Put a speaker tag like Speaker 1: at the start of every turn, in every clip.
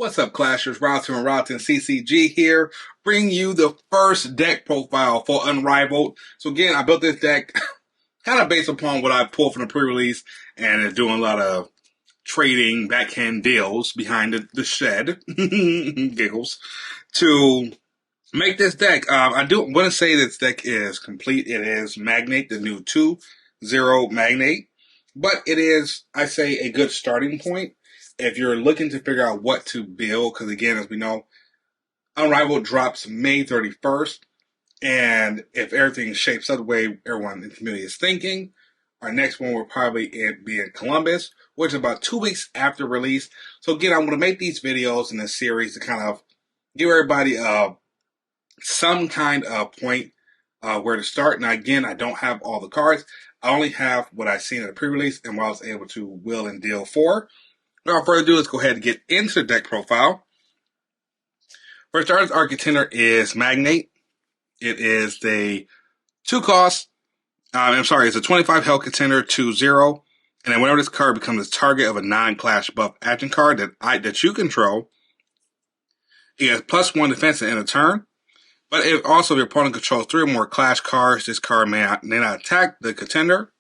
Speaker 1: What's up, Clashers? Ryotin CCG here, bringing you the first deck profile for Unrivaled. So again, I built this deck kind of based upon what I pulled from the pre-release, and it's doing a lot of trading backhand deals behind the shed, giggles, to make this deck. I do want to say this deck is complete. It is Magnate, the new 2-0 Magnate, but it is, I say, a good starting point if you're looking to figure out what to build, because again, as we know, Unrivaled drops May 31st, and if everything shapes up the way everyone in the community is thinking, our next one will probably be in Columbus, which is about 2 weeks after release. So again, I'm going to make these videos in this series to kind of give everybody some kind of point where to start. Now again, I don't have all the cards. I only have what I've seen in the pre-release and what I was able to will and deal for. Without further ado, let's go ahead and get into the deck profile. For starters, our contender is Magnate. It is the 2-cost. It's a 25 health contender, 2-0. And then whenever this card becomes the target of a non-clash buff action card that you control, it has +1 defense at the end of turn. But if also your opponent controls 3 or more clash cards, this card may not attack the contender.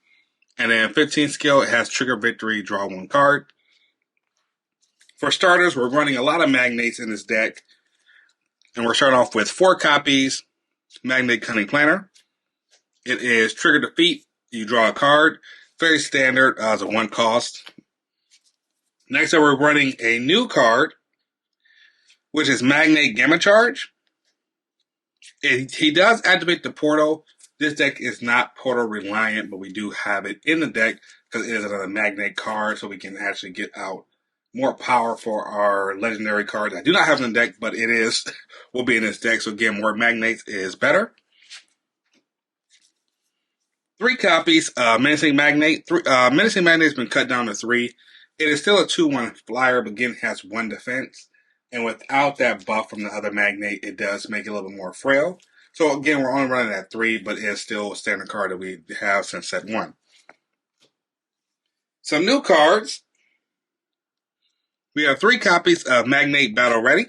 Speaker 1: And then 15 skill, it has trigger victory, draw 1 card. For starters, we're running a lot of Magnates in this deck. And we're starting off with 4 copies, Magnate Cunning Planner. It is trigger defeat, you draw a card. Very standard as a 1-cost. Next up, we're running a new card, which is Magnate Gamma Charge. He does activate the portal. This deck is not portal reliant, but we do have it in the deck because it is another Magnate card, so we can actually get out more power for our legendary cards. I do not have it in the deck, but will be in this deck. So again, more Magnates is better. 3 copies, Menacing Magnate. Menacing Magnate has been cut down to 3. It is still a 2-1 flyer, but again, it has 1 defense. And without that buff from the other Magnate, it does make it a little bit more frail. So again, we're only running at 3, but it is still a standard card that we have since set 1. Some new cards. We have 3 copies of Magnate Battle Ready.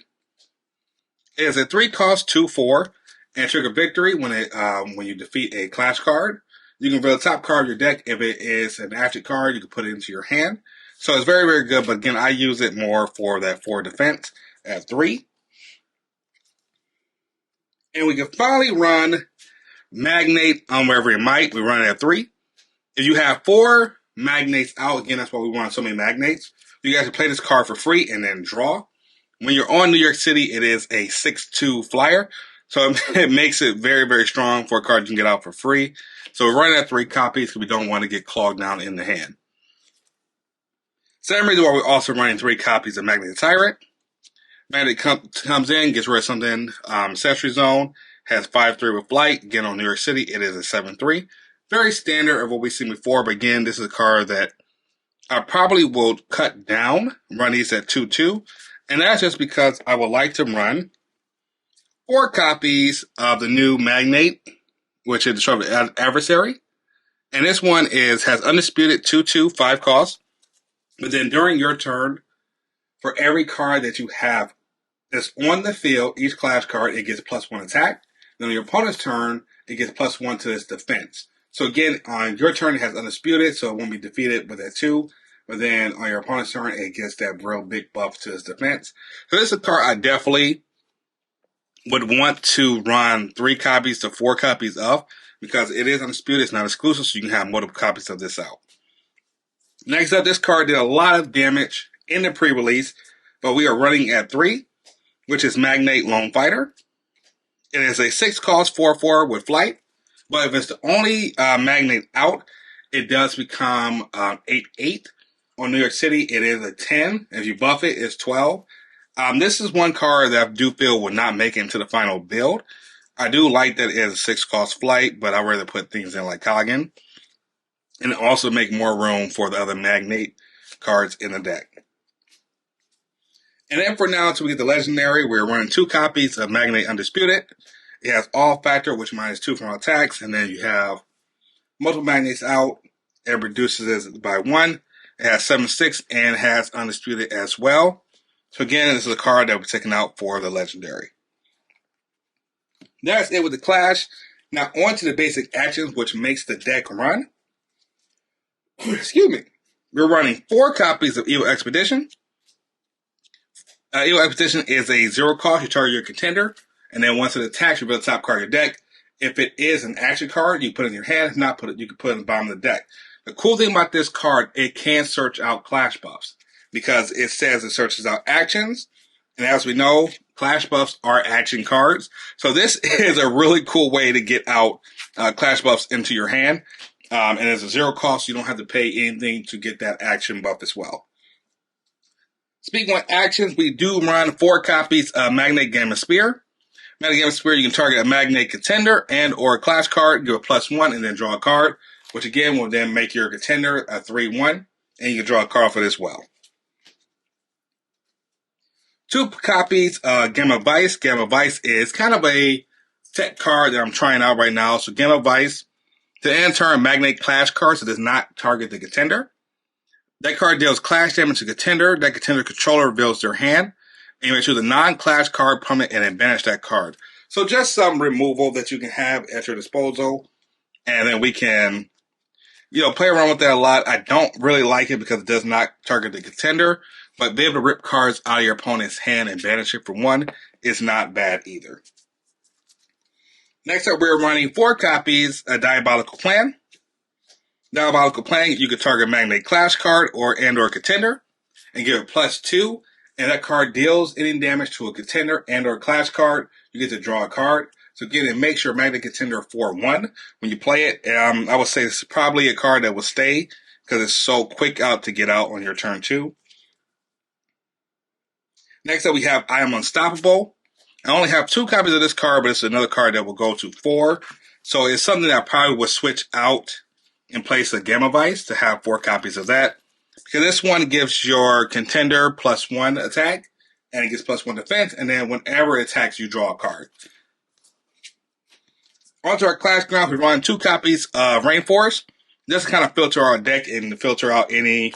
Speaker 1: It is a 3-cost 2-4 and trigger victory when you defeat a clash card. You can reveal the top card of your deck. If it is an active card, you can put it into your hand. So it's very, very good. But again, I use it more for that 4 defense at 3. And we can finally run Magnate Wherever You Might. We run it at 3. If you have 4 Magnates out, again, that's why we want so many Magnates. You guys can play this card for free and then draw. When you're on New York City, it is a 6-2 flyer. So it makes it very, very strong for a card you can get out for free. So we're running at 3 copies because we don't want to get clogged down in the hand. Same reason why we're also running 3 copies of Magnate Tyrant. Magnate comes in, gets rid of something, Sentry Zone, has 5-3 with Flight. Again, on New York City, it is a 7-3. Very standard of what we've seen before, but again, this is a card that I probably will cut down, run these at 2-2, and that's just because I would like to run 4 copies of the new Magnate, which is the Adversary. And this one has Undisputed 2-2, 5 costs. But then during your turn, for every card that you have that's on the field, each clash card, it gets +1 attack. Then on your opponent's turn, it gets +1 to its defense. So again, on your turn, it has Undisputed, so it won't be defeated with that 2. But then on your opponent's turn, it gets that real big buff to its defense. So this is a card I definitely would want to run 3 copies to 4 copies of, because it is Undisputed, it's not exclusive, so you can have multiple copies of this out. Next up, this card did a lot of damage in the pre-release, but we are running at 3, which is Magnate Lone Fighter. It is a 6-cost 4-4 with Flight, but if it's the only Magnate out, it does become 8-8. On New York City, it is a 10. If you buff it, it's 12. This is one card that I do feel will not make it into the final build. I do like that it is a 6-cost Flight, but I'd rather put things in like Coggin. And also make more room for the other Magnate cards in the deck. And then for now, until we get the Legendary, we're running 2 copies of Magnate Undisputed. It has All Factor, which -2 from attacks. And then you have multiple Magnates out. It reduces it by 1. It has 7/6 and has Undisputed as well. So again, this is a card that we're taking out for the legendary. That's it with the Clash. Now on to the basic actions, which makes the deck run. Excuse me. We're running 4 copies of Evil Expedition. Evil Expedition is a 0 cost. You target your contender, and then once it attacks, you build the top card of your deck. If it is an action card, you put it in your hand. If not, you can put it in the bottom of the deck. The cool thing about this card, it can search out Clash buffs because it says it searches out actions. And as we know, Clash buffs are action cards. So this is a really cool way to get out Clash buffs into your hand. And it's a 0 cost. You don't have to pay anything to get that action buff as well. Speaking of actions, we do run 4 copies of Magnate Gamma Spear. Magnate Gamma Spear, you can target a Magnate contender and or a Clash card, give a +1, and then draw a card, which again will then make your contender a 3/1, and you can draw a card for this as well. 2 copies of Gamma Vice. Gamma Vice is kind of a tech card that I'm trying out right now. So Gamma Vice, to end turn, Magnate Clash card, so it does not target the contender. That card deals Clash damage to contender. That contender controller reveals their hand. And you may choose a non-Clash card permanent and then banish that card. So just some removal that you can have at your disposal. And then we can, play around with that a lot. I don't really like it because it does not target the contender. But being able to rip cards out of your opponent's hand and banish it for 1 is not bad either. Next up, we're running 4 copies of Diabolical Plan. Diabolical Plan, you can target Magnate Clash card or contender and give it +2. And that card deals any damage to a contender and or Clash card. You get to draw a card. So again, it makes your Magnate contender 4/1 when you play it. I would say this is probably a card that will stay because it's so quick out to get out on your turn 2. Next up, we have I Am Unstoppable. I only have 2 copies of this card, but it's another card that will go to 4. So it's something that I probably would switch out in place of Gamma Vice to have 4 copies of that. Because this one gives your contender +1 attack, and it gets +1 defense, and then whenever it attacks, you draw a card. Onto our Clash grounds, we run 2 copies of Rainforest. Just to kind of filter our deck and filter out any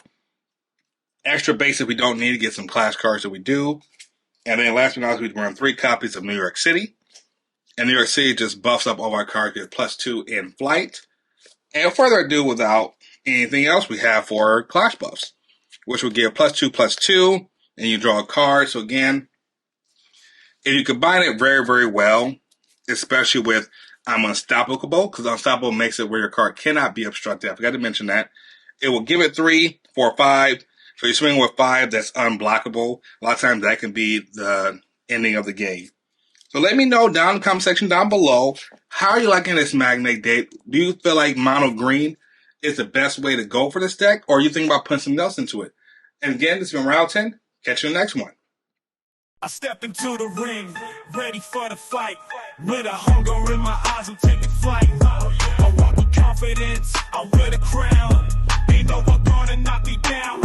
Speaker 1: extra basic we don't need to get some Clash cards that we do. And then last but not least, we run 3 copies of New York City. And New York City just buffs up all our cards, get +2 in flight. And further ado, without anything else, we have 4 Clash buffs, which will give +2/+2, and you draw a card. So again, if you combine it very, very well, especially with I'm Unstoppable, because Unstoppable makes it where your card cannot be obstructed. I forgot to mention that. It will give it 3, 4, 5. So you swing with 5 that's unblockable. A lot of times that can be the ending of the game. So let me know down in the comment section down below, how are you liking this Magnate deck? Do you feel like mono green is the best way to go for this deck, or are you thinking about putting something else into it? And again, this has been Ryotin. Catch you in the next one.
Speaker 2: I step into the ring, ready for the fight. With a hunger in my eyes, I'm taking flight. I walk with confidence, I wear the crown. Ain't no one gonna knock me down.